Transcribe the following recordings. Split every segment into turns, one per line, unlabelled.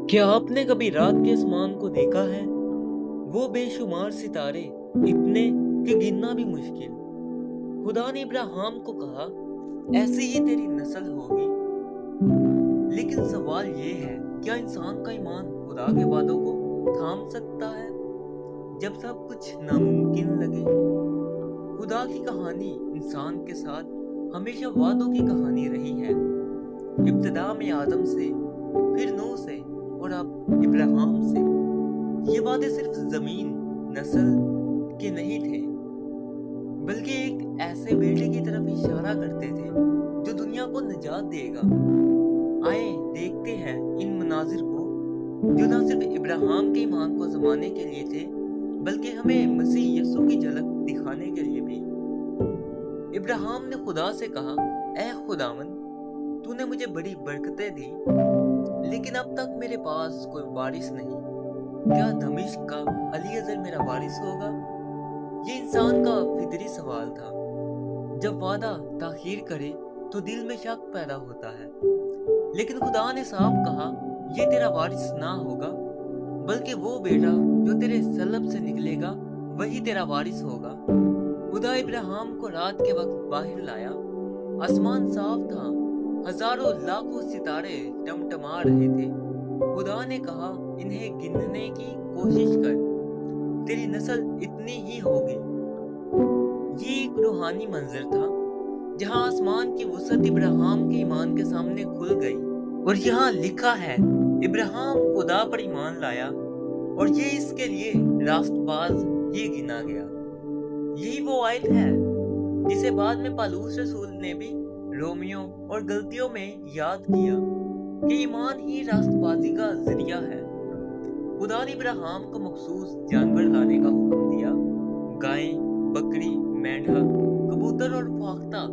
क्या आपने कभी रात के आसमान को देखा है? वो बेशुमार सितारे, इतने कि गिनना भी मुश्किल। खुदा ने इब्राहिम को कहा, ऐसी ही तेरी नस्ल होगी। लेकिन सवाल ये है, क्या इंसान का ईमान खुदा के वादों को थाम सकता है जब सब कुछ नामुमकिन लगे? खुदा की कहानी इंसान के साथ हमेशा वादों की कहानी रही है। इब्तिदा में आदम से, फिर नूह से और अब इब्राहिम से। ये वादे सिर्फ जमीन, नस्ल के नहीं थे, बल्कि एक ऐसे बेटे की तरफ इशारा करते थे जो दुनिया को निजात देगा। आए देखते हैं इन मनाजिर को जो न सिर्फ इब्राहिम के ईमान को जमाने के लिए थे, बल्कि हमें मसीह यीशु की झलक दिखाने के लिए भी। इब्राहिम ने खुदा से कहा, ऐ खुदावन, तूने मुझे बड़ी बरकतें दी, लेकिन अब तक मेरे पास कोई वारिस नहीं। क्या दमिश्क का अलीअज़र मेरा वारिस होगा? ये इंसान का फितरी सवाल था। जब वादा ताखीर करे तो दिल में शक पैदा होता है, लेकिन खुदा ने साफ कहा, ये तेरा वारिस ना होगा, बल्कि वो बेटा जो तेरे सलब से निकलेगा वही तेरा वारिस होगा। खुदा इब्राहिम को रात के वक्त बाहर लाया। आसमान साफ था, हजारों लाखों सितारे टमटमा रहे थे। खुदा ने कहा, इन्हें गिनने की कोशिश कर, तेरी नस्ल इतनी ही होगी। ये एक रूहानी मंजर था, जहां आसमान की वसअत इब्राहिम के ईमान के सामने खुल गई। और यहाँ लिखा है, इब्राहिम खुदा पर ईमान लाया और ये इसके लिए रास्तबाज ये गिना गया। यही वो आयत है जिसे बाद में पालूस रसूल ने भी रोमियो और गलतियों में याद किया कि ईमान ही रास्तबाजी का जरिया है। खुदा ने इब्राहिम को मखसूस जानवर लाने का हुक्म दिया। गाय, बकरी, मेंढा, कबूतर और फाख्ता।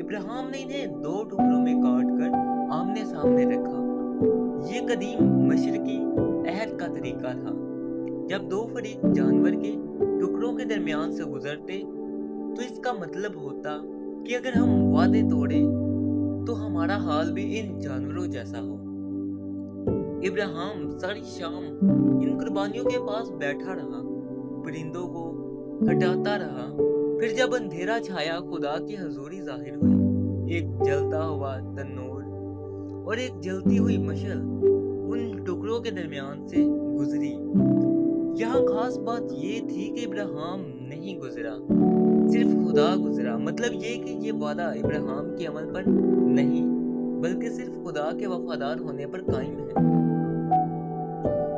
इब्राहिम ने इन्हें दो टुकड़ों में काट कर आमने सामने रखा। ये कदीम मशरकी अहद का तरीका था। जब दो फरीक जानवर के टुकड़ों के दरमियान से गुजरते तो इसका मतलब होता कि अगर हम वादे तोड़े तो हमारा हाल भी इन जानवरों जैसा हो। इब्राहिम सारी शाम इन कुर्बानियों के पास बैठा रहा, परिंदों को हटाता रहा। फिर जब अंधेरा छाया, खुदा की हजूरी जाहिर हुई। एक जलता हुआ तन्नूर और एक जलती हुई मशल उन टुकड़ों के दरमियान से गुजरी। यहाँ खास बात ये थी कि इब्राहिम नहीं गुजरा, सिर्फ खुदा गुजरा। मतलब ये कि ये वादा इब्राहिम के अमल पर नहीं, बल्कि सिर्फ खुदा के वफादार होने पर कायम है।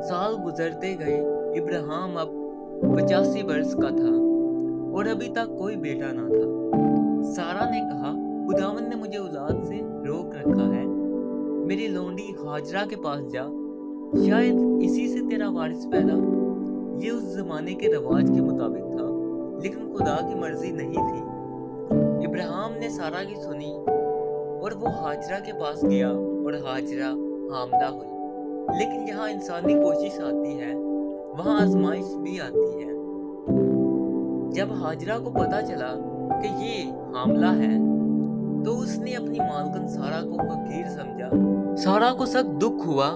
साल गुजरते गए। इब्राहिम अब 85 वर्ष का था और अभी तक कोई बेटा ना था। सारा ने कहा, खुदावन ने मुझे औलाद से रोक रखा है, मेरी लोंडी हाजरा के पास जा, शायद इसी से तेरा वारिस पैदा। ये उस जमाने के रवाज के मुताबिक था, लेकिन खुदा की मर्जी नहीं थी। इब्राहिम ने सारा की सुनी और वो हाजरा के पास गया और हाजरा हामला हुई। लेकिन यहाँ इंसानी कोशिश आती है, वहाँ आजमाइश भी आती है। जब हाजरा को पता चला कि ये हामला है, तो उसने अपनी मालकन सारा को फकीर समझा। सारा को सख्त दुख हुआ।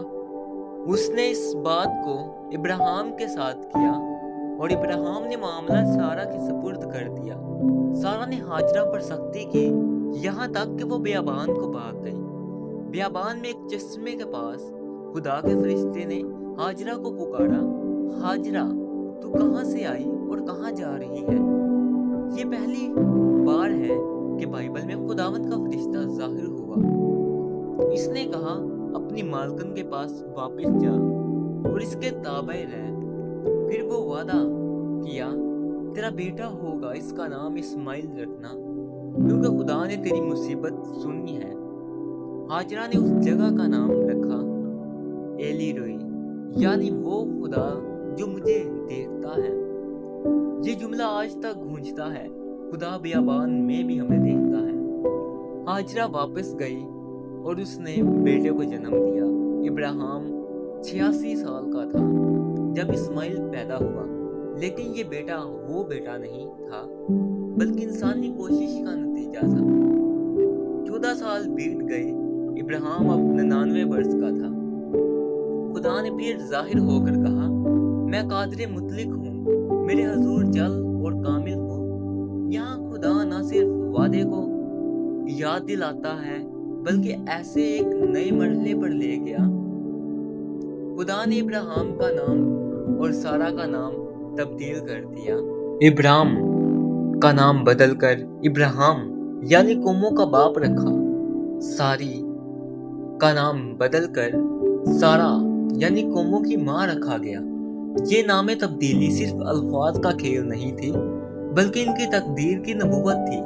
उसने इस बात को इब्राहिम के साथ किया और इब्राहिम ने मामला सारा के सुपुर्द कर दिया। सारा ने हाजरा पर सख्ती की, यहाँ तक कि वो बियाबान को भाग गई। बियाबान में एक चश्मे के पास खुदा के फरिश्ते ने हाजरा को पुकारा, हाजरा, तू कहाँ से आई और कहाँ जा रही है? ये पहली बार है कि बाइबल में खुदावंद का फरिश्ता जाहिर हुआ। इसने कहा, अपनी मालकन के पास वापस जा और इसके ताबे रह। फिर वो वादा किया, तेरा बेटा होगा, इसका नाम इस्माइल रखना, क्योंकि खुदा ने तेरी मुसीबत सुनी है। हाजरा ने उस जगह का नाम रखा एली रोई, यानी वो खुदा जो मुझे देखता है। ये जुमला आज तक गूंजता है, खुदा बियाबान में भी हमें देखता है। हाजरा वापस गई और उसने बेटे को जन्म दिया। इब्राहिम 86 साल का था जब इस्माइल पैदा हुआ, लेकिन ये बेटा वो बेटा नहीं था, बल्कि इंसानी कोशिश का नतीजा था। 14 साल बीत गए। इब्राहिम अब 99 वर्ष का था। खुदा ने फिर जाहिर होकर कहा, मैं कादिर मुतलक हूँ, मेरे हजूर जल और कामिल हो। यहाँ खुदा न सिर्फ वादे को याद दिलाता है बल्कि ऐसे एक नए मरहले पर ले गया। खुदा ने इब्राहिम का नाम और सारा का नाम तब्दील कर दिया। इब्राहिम का नाम बदलकर इब्राहिम यानी कौमों का बाप रखा। सारी का नाम बदलकर सारा यानी कौमों की माँ रखा गया। ये नामे तब्दीली सिर्फ अल्फाज का खेल नहीं थी बल्कि इनकी तकदीर की नबूवत थी।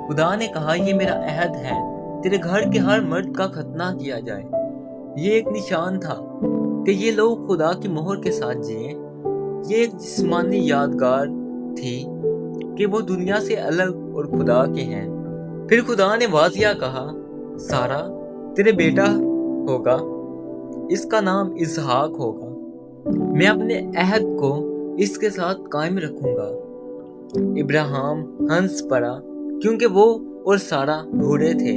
खुदा ने कहा, ये मेरा अहद है, तेरे घर के हर मर्द का खतना किया जाए। ये एक निशान था कि ये लोग खुदा की मोहर के साथ जिए। ये एक जिस्मानी यादगार थी कि वो दुनिया से अलग और खुदा के हैं। फिर खुदा ने वाजिया कहा, सारा तेरे बेटा होगा, इसका नाम इसहाक होगा। मैं अपने अहद को इसके साथ कायम रखूंगा। इब्राहिम हंस पड़ा क्योंकि वो और सारा बूढ़े थे,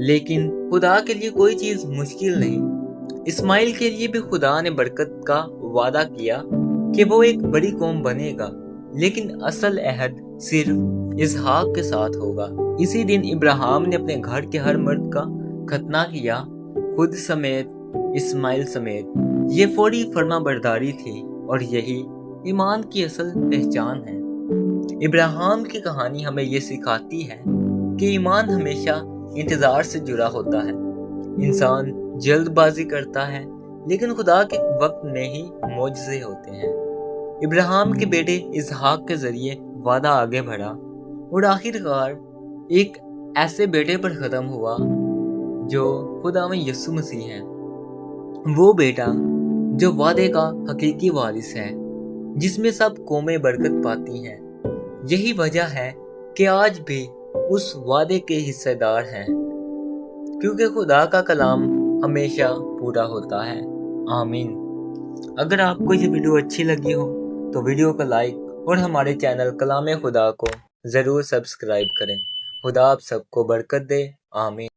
लेकिन खुदा के लिए कोई चीज मुश्किल नहीं। इस्माइल के लिए भी खुदा ने बरकत का वादा किया कि वो एक बड़ी कौम बनेगा, लेकिन असल अहद सिर्फ इसहाक के साथ होगा। इसी दिन इब्राहिम ने अपने घर के हर मर्द का खतना किया, खुद समेत इस्माइल समेत। ये फौरी फर्माबरदारी थी और यही ईमान की असल पहचान है। इब्राहिम की कहानी हमें ये सिखाती है कि ईमान हमेशा इंतजार से जुड़ा होता है। इंसान जल्दबाजी करता है, लेकिन खुदा के वक्त में ही मौजज़े होते हैं। इब्राहिम के बेटे इसहाक के जरिए वादा आगे बढ़ा और आखिरकार एक ऐसे बेटे पर खत्म हुआ जो खुदा में यीशु मसीह है। वो बेटा जो वादे का हकीकी वारिस है, जिसमें सब कौमें बरकत पाती हैं। यही वजह है कि आज भी उस वादे के हिस्सेदार हैं, क्योंकि खुदा का कलाम हमेशा पूरा होता है। आमीन। अगर आपको ये वीडियो अच्छी लगी हो तो वीडियो को लाइक और हमारे चैनल कलाम खुदा को ज़रूर सब्सक्राइब करें। खुदा आप सबको बरकत दे। आमीन।